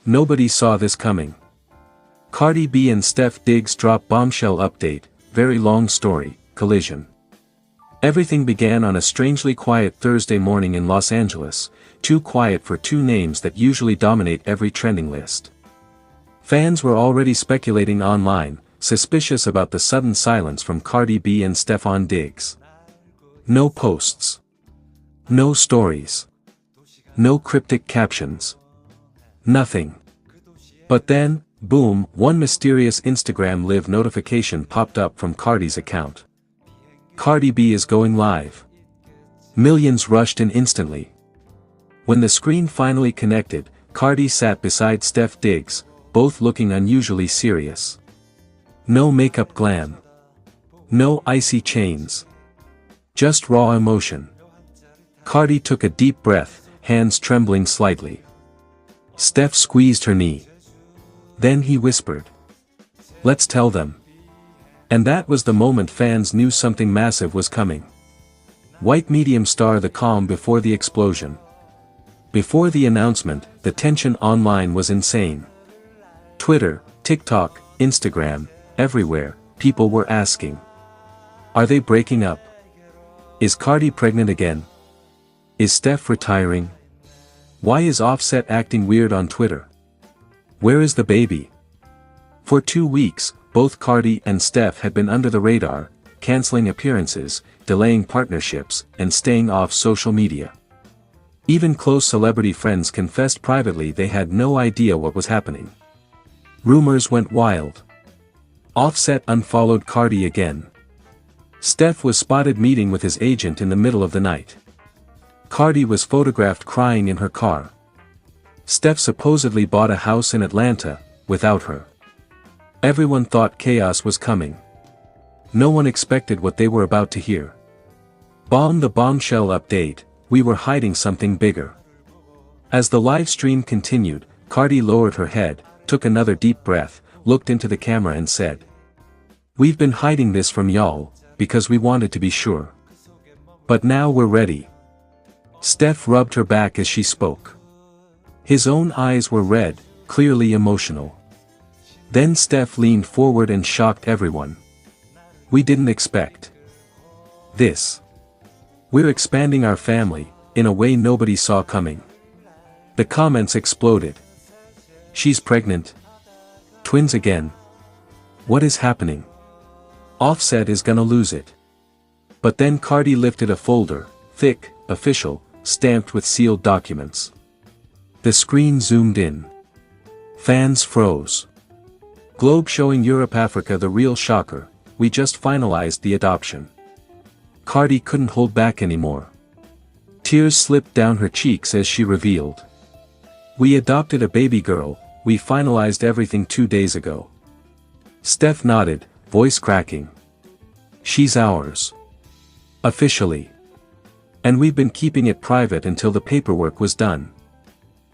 Nobody saw this coming. Cardi B and Stef Diggs drop bombshell update, very long story, collision. Everything began on a strangely quiet Thursday morning in Los Angeles, too quiet for two names that usually dominate every trending list. Fans were already speculating online, suspicious about the sudden silence from Cardi B and Stefon Diggs. No posts. No stories. No cryptic captions. Nothing. But then, boom, one mysterious Instagram Live notification popped up from Cardi's account. Cardi B is going live. Millions rushed in instantly. When the screen finally connected, Cardi sat beside Stef Diggs, both looking unusually serious. No makeup glam. No icy chains. Just raw emotion. Cardi took a deep breath, hands trembling slightly. Stef squeezed her knee. Then he whispered, "Let's tell them." And that was the moment fans knew something massive was coming. White medium star the calm before the explosion. Before the announcement, the tension online was insane. Twitter, TikTok, Instagram, everywhere, people were asking. Are they breaking up? Is Cardi pregnant again? Is Stef retiring? Why is Offset acting weird on Twitter? Where is the baby? For 2 weeks, both Cardi and Stef had been under the radar, canceling appearances, delaying partnerships, and staying off social media. Even close celebrity friends confessed privately they had no idea what was happening. Rumors went wild. Offset unfollowed Cardi again. Stef was spotted meeting with his agent in the middle of the night. Cardi was photographed crying in her car. Stef supposedly bought a house in Atlanta, without her. Everyone thought chaos was coming. No one expected what they were about to hear. The bombshell update, we were hiding something bigger. As the live stream continued, Cardi lowered her head, took another deep breath, looked into the camera and said, "We've been hiding this from y'all, because we wanted to be sure. But now we're ready." Stef rubbed her back as she spoke. His own eyes were red, clearly emotional. Then Stef leaned forward and shocked everyone. "We didn't expect this. We're expanding our family, in a way nobody saw coming." The comments exploded. "She's pregnant? Twins again? What is happening? Offset is gonna lose it." But then Cardi lifted a folder, thick, official, stamped with sealed documents. The screen zoomed in. Fans froze. Globe showing Europe Africa the real shocker, we just finalized the adoption. Cardi couldn't hold back anymore. Tears slipped down her cheeks as she revealed. "We adopted a baby girl, we finalized everything 2 days ago." Stef nodded, voice cracking. "She's ours. Officially. And we've been keeping it private until the paperwork was done."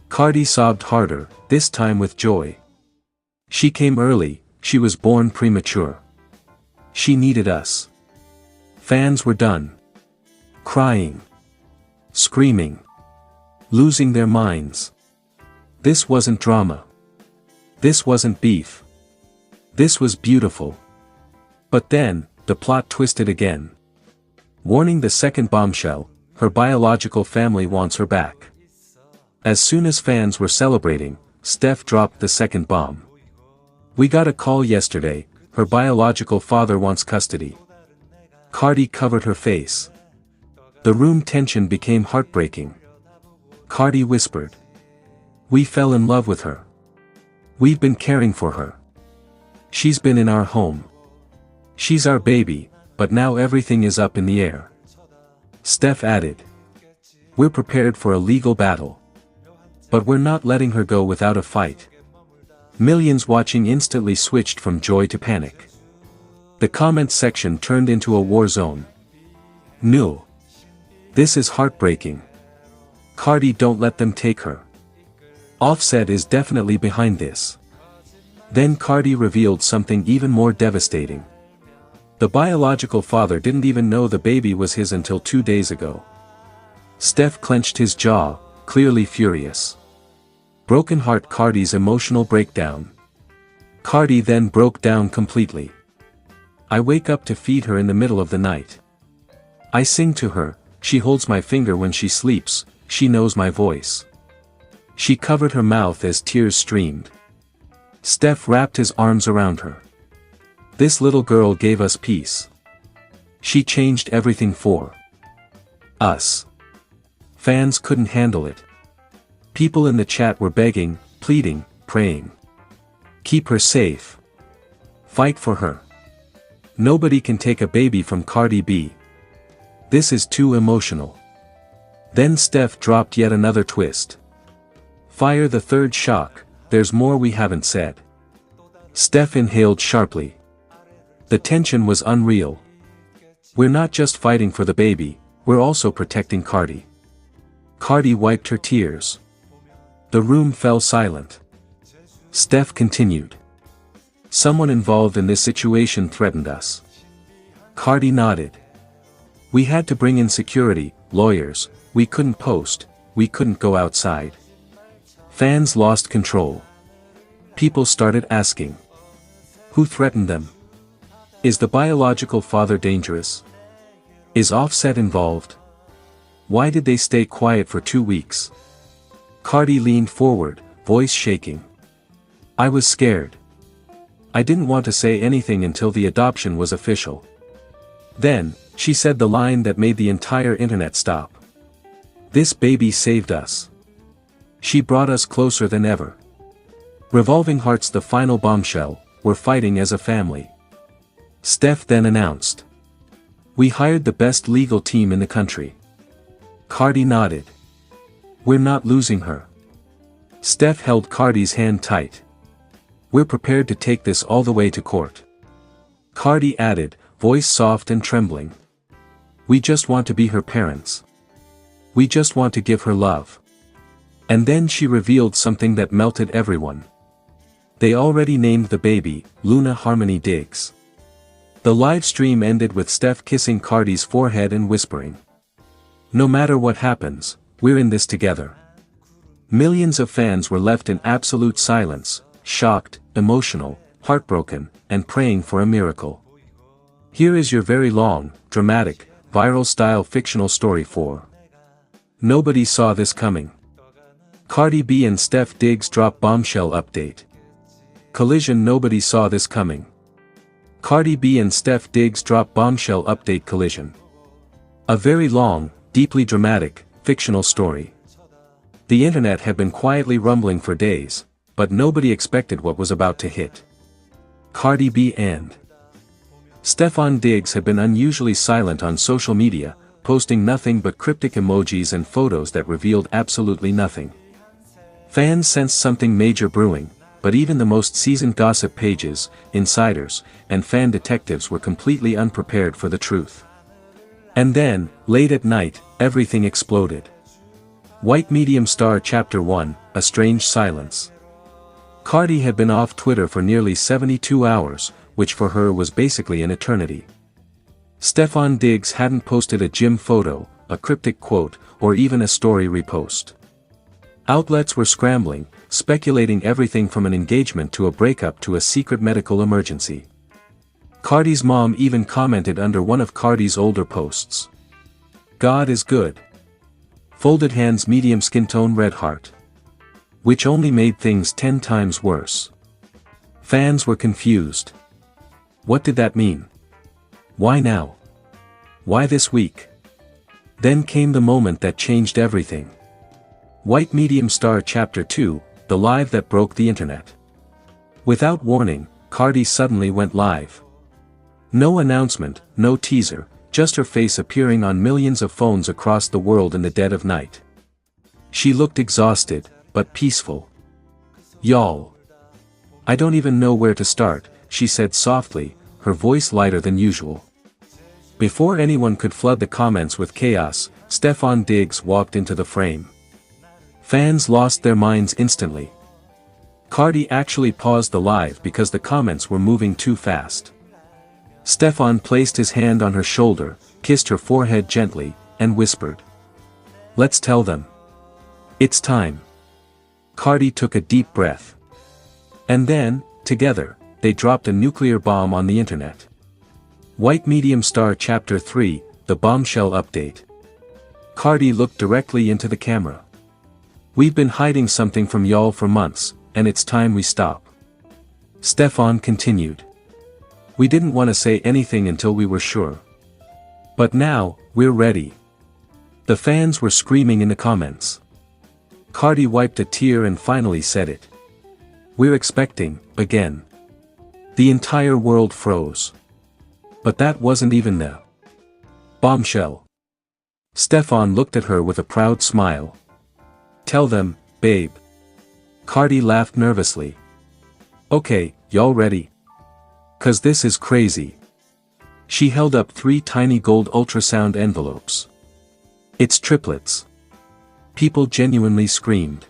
Cardi sobbed harder, this time with joy. She came early, she was born premature. She needed us. Fans were done. Crying. Screaming. Losing their minds. This wasn't drama. This wasn't beef. This was beautiful. But then, the plot twisted again. Warning: the second bombshell, her biological family wants her back. As soon as fans were celebrating, Stef dropped the second bomb. "We got a call yesterday, her biological father wants custody." Cardi covered her face. The room tension became heartbreaking. Cardi whispered, "We fell in love with her. We've been caring for her. She's been in our home. She's our baby, but now everything is up in the air." Stef added, "We're prepared for a legal battle. But we're not letting her go without a fight." Millions watching instantly switched from joy to panic. The comment section turned into a war zone. "No. This is heartbreaking. Cardi, don't let them take her. Offset is definitely behind this." Then Cardi revealed something even more devastating. The biological father didn't even know the baby was his until 2 days ago. Stef clenched his jaw, clearly furious. Broken heart. Cardi's emotional breakdown. Cardi then broke down completely. I wake up to feed her in the middle of the night. I sing to her, she holds my finger when she sleeps, she knows my voice. She covered her mouth as tears streamed. Stef wrapped his arms around her. This little girl gave us peace. She changed everything for us. Fans couldn't handle it. People in the chat were begging, pleading, praying. Keep her safe. Fight for her. Nobody can take a baby from Cardi B. This is too emotional. Then Stef dropped yet another twist. Fire the third shock, there's more we haven't said. Stef inhaled sharply. The tension was unreal. We're not just fighting for the baby, we're also protecting Cardi. Cardi wiped her tears. The room fell silent. Stef continued. Someone involved in this situation threatened us. Cardi nodded. We had to bring in security, lawyers, we couldn't post, we couldn't go outside. Fans lost control. People started asking. Who threatened them? Is the biological father dangerous? Is Offset involved? Why did they stay quiet for 2 weeks? Cardi leaned forward, voice shaking. I was scared. I didn't want to say anything until the adoption was official. Then, she said the line that made the entire internet stop. This baby saved us. She brought us closer than ever. Revolving Hearts, the final bombshell, we're fighting as a family. Stef then announced. We hired the best legal team in the country. Cardi nodded. We're not losing her. Stef held Cardi's hand tight. We're prepared to take this all the way to court. Cardi added, voice soft and trembling. We just want to be her parents. We just want to give her love. And then she revealed something that melted everyone. They already named the baby, Luna Harmony Diggs. The live stream ended with Stef kissing Cardi's forehead and whispering. No matter what happens, we're in this together. Millions of fans were left in absolute silence, shocked, emotional, heartbroken, and praying for a miracle. Here is your very long, dramatic, viral-style fictional story for Nobody Saw This Coming. Cardi B and Stef Diggs drop bombshell update. Collision. Nobody saw this coming. Cardi B and Stef Diggs drop bombshell update. Collision. A very long, deeply dramatic, fictional story. The internet had been quietly rumbling for days, but nobody expected what was about to hit. Cardi B and Stefon Diggs had been unusually silent on social media, posting nothing but cryptic emojis and photos that revealed absolutely nothing. Fans sensed something major brewing, but even the most seasoned gossip pages, insiders, and fan detectives were completely unprepared for the truth. And then, late at night, everything exploded. White Medium Star Chapter 1, A Strange Silence. Cardi had been off Twitter for nearly 72 hours, which for her was basically an eternity. Stefon Diggs hadn't posted a gym photo, a cryptic quote, or even a story repost. Outlets were scrambling, speculating everything from an engagement to a breakup to a secret medical emergency. Cardi's mom even commented under one of Cardi's older posts. God is good. Folded hands, medium skin tone, red heart. Which only made things 10 times worse. Fans were confused. What did that mean? Why now? Why this week? Then came the moment that changed everything. White Medium Star Chapter 2, the live that broke the internet. Without warning, Cardi suddenly went live. No announcement, no teaser, just her face appearing on millions of phones across the world in the dead of night. She looked exhausted, but peaceful. Y'all. I don't even know where to start, she said softly, her voice lighter than usual. Before anyone could flood the comments with chaos, Stefon Diggs walked into the frame. Fans lost their minds instantly. Cardi actually paused the live because the comments were moving too fast. Stefon placed his hand on her shoulder, kissed her forehead gently, and whispered. Let's tell them. It's time. Cardi took a deep breath. And then, together, they dropped a nuclear bomb on the internet. White Medium Star Chapter 3, The Bombshell Update. Cardi looked directly into the camera. We've been hiding something from y'all for months, and it's time we stop. Stefan continued. We didn't want to say anything until we were sure. But now, we're ready. The fans were screaming in the comments. Cardi wiped a tear and finally said it. We're expecting, again. The entire world froze. But that wasn't even the bombshell. Stefan looked at her with a proud smile. Tell them, babe. Cardi laughed nervously. Okay, y'all ready? 'Cause this is crazy. She held up 3 tiny gold ultrasound envelopes. It's triplets. People genuinely screamed.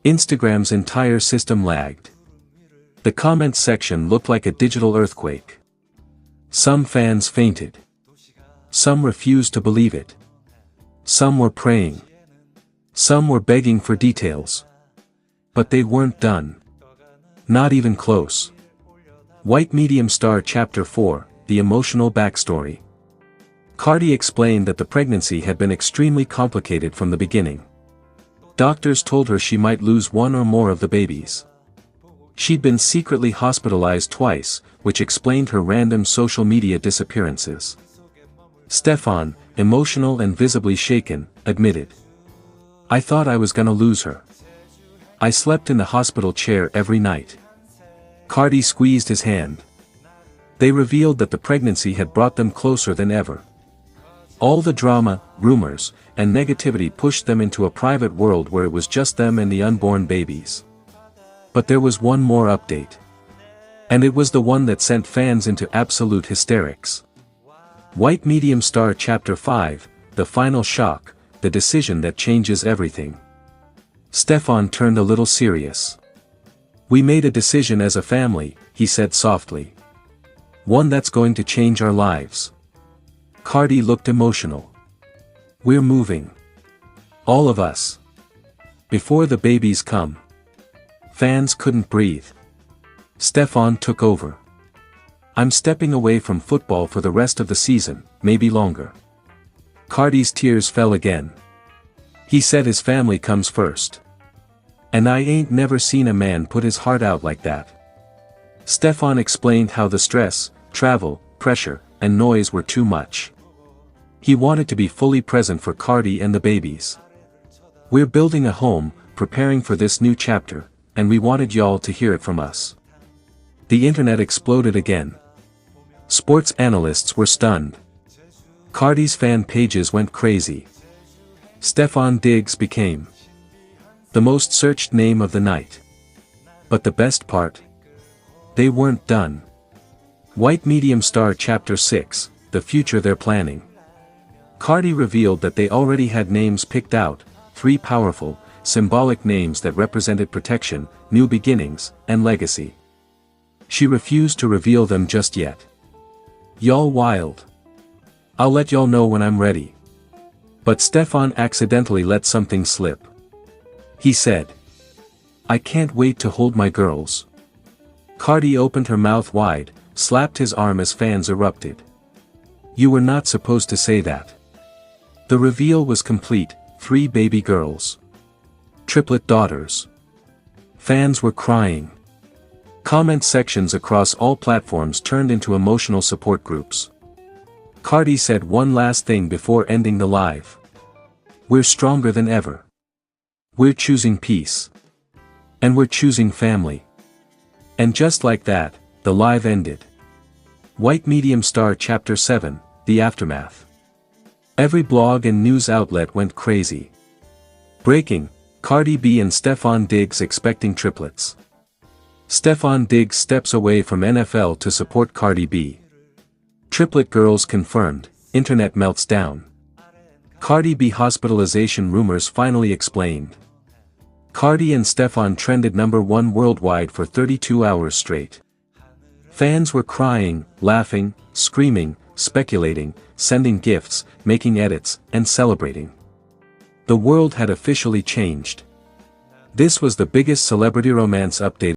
Instagram's entire system lagged. The comments section looked like a digital earthquake. Some fans fainted. Some refused to believe it. Some were praying. Some were begging for details. But they weren't done. Not even close. White Medium Star Chapter 4, The Emotional Backstory. Cardi explained that the pregnancy had been extremely complicated from the beginning. Doctors told her she might lose one or more of the babies. She'd been secretly hospitalized twice, which explained her random social media disappearances. Stefan, emotional and visibly shaken, admitted. I thought I was gonna lose her. I slept in the hospital chair every night. Cardi squeezed his hand. They revealed that the pregnancy had brought them closer than ever. All the drama, rumors, and negativity pushed them into a private world where it was just them and the unborn babies. But there was one more update. And it was the one that sent fans into absolute hysterics. White Medium Star Chapter 5, The Final Shock, The Decision That Changes Everything. Stefan turned a little serious. We made a decision as a family, he said softly. One that's going to change our lives. Cardi looked emotional. We're moving. All of us. Before the babies come. Fans couldn't breathe. Stefan took over. I'm stepping away from football for the rest of the season, maybe longer. Cardi's tears fell again. He said his family comes first. And I ain't never seen a man put his heart out like that. Stefan explained how the stress, travel, pressure, and noise were too much. He wanted to be fully present for Cardi and the babies. We're building a home, preparing for this new chapter, and we wanted y'all to hear it from us. The internet exploded again. Sports analysts were stunned. Cardi's fan pages went crazy. Stefan Diggs became the most searched name of the night. But the best part? They weren't done. White Medium Star Chapter 6, The Future They're Planning. Cardi revealed that they already had names picked out, 3 powerful, symbolic names that represented protection, new beginnings, and legacy. She refused to reveal them just yet. Y'all wild. I'll let y'all know when I'm ready. But Stefan accidentally let something slip. He said, I can't wait to hold my girls. Cardi opened her mouth wide, slapped his arm as fans erupted. You were not supposed to say that. The reveal was complete, 3 baby girls. Triplet daughters. Fans were crying. Comment sections across all platforms turned into emotional support groups. Cardi said one last thing before ending the live. We're stronger than ever. We're choosing peace. And we're choosing family. And just like that, the live ended. White Medium Star Chapter 7, The Aftermath. Every blog and news outlet went crazy. Breaking, Cardi B and Stefan Diggs expecting triplets. Stefan Diggs steps away from NFL to support Cardi B. Triplet girls confirmed, internet melts down. Cardi B hospitalization rumors finally explained. Cardi and Stefan trended #1 worldwide for 32 hours straight. Fans were crying, laughing, screaming, speculating, sending gifts, making edits, and celebrating. The world had officially changed. This was the biggest celebrity romance update